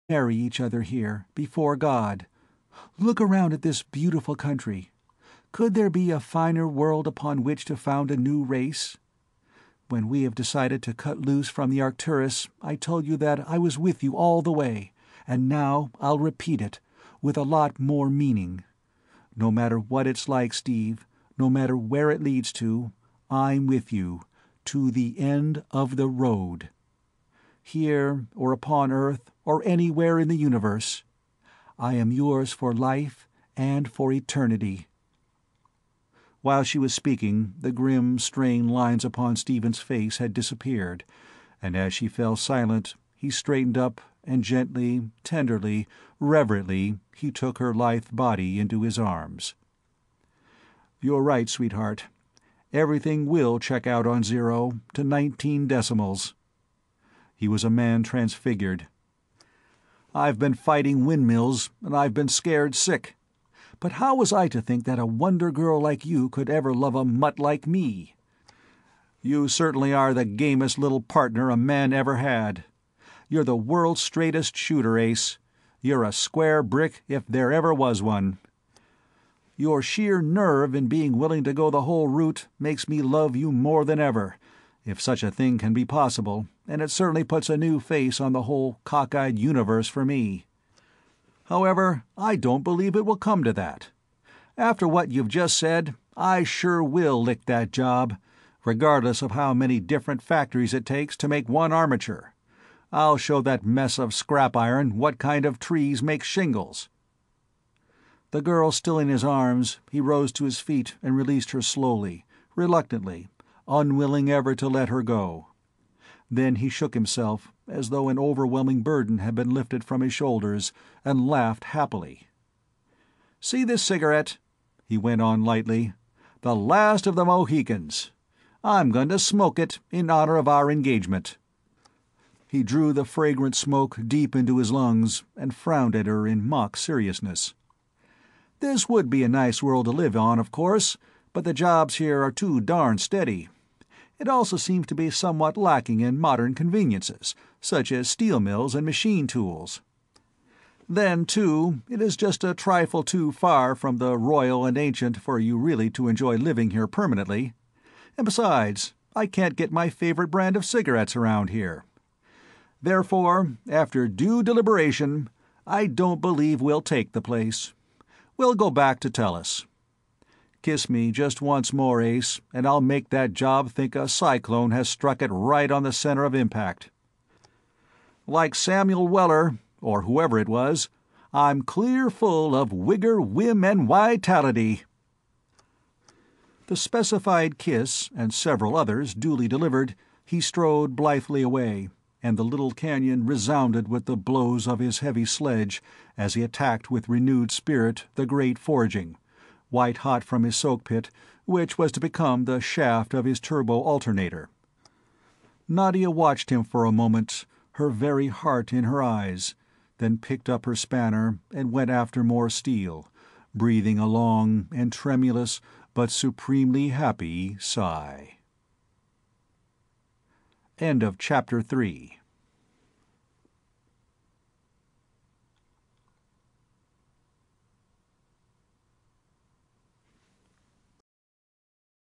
marry each other here, before God. Look around at this beautiful country. Could there be a finer world upon which to found a new race? When we have decided to cut loose from the Arcturus, I told you that I was with you all the way, and now I'll repeat it, with a lot more meaning. No matter what it's like, Steve, no matter where it leads to, I'm with you, to the end of the road. Here, or upon Earth, or anywhere in the universe, I am yours for life and for eternity." While she was speaking, the grim, strained lines upon Stephen's face had disappeared, and as she fell silent, he straightened up, and gently, tenderly, reverently he took her lithe body into his arms. "You're right, sweetheart. Everything will check out on Zero, to 19 decimals." He was a man transfigured. "I've been fighting windmills, and I've been scared sick. But how was I to think that a wonder girl like you could ever love a mutt like me? You certainly are the gamest little partner a man ever had. You're the world's straightest shooter, Ace. You're a square brick if there ever was one. Your sheer nerve in being willing to go the whole route makes me love you more than ever, if such a thing can be possible, and it certainly puts a new face on the whole cockeyed universe for me. However, I don't believe it will come to that. After what you've just said, I sure will lick that job, regardless of how many different factories it takes to make one armature. I'll show that mess of scrap iron what kind of trees make shingles." The girl still in his arms, he rose to his feet and released her slowly, reluctantly, unwilling ever to let her go. Then he shook himself, as though an overwhelming burden had been lifted from his shoulders, and laughed happily. "See this cigarette?" he went on lightly. "The last of the Mohicans. I'm going to smoke it in honor of our engagement." He drew the fragrant smoke deep into his lungs, and frowned at her in mock seriousness. "This would be a nice world to live on, of course, but the jobs here are too darn steady. It also seems to be somewhat lacking in modern conveniences, such as steel mills and machine tools. Then, too, it is just a trifle too far from the royal and ancient for you really to enjoy living here permanently. And besides, I can't get my favorite brand of cigarettes around here. Therefore, after due deliberation, I don't believe we'll take the place. We'll go back to Tellus. Kiss me just once more, Ace, and I'll make that job think a cyclone has struck it right on the center of impact. Like Samuel Weller, or whoever it was, I'm clear full of vigor, whim, and vitality." The specified kiss, and several others duly delivered, he strode blithely away, and the little canyon resounded with the blows of his heavy sledge as he attacked with renewed spirit the great forging, white-hot from his soak pit, which was to become the shaft of his turbo-alternator. Nadia watched him for a moment, her very heart in her eyes, then picked up her spanner and went after more steel, breathing a long and tremulous but supremely happy sigh. End of Chapter 3.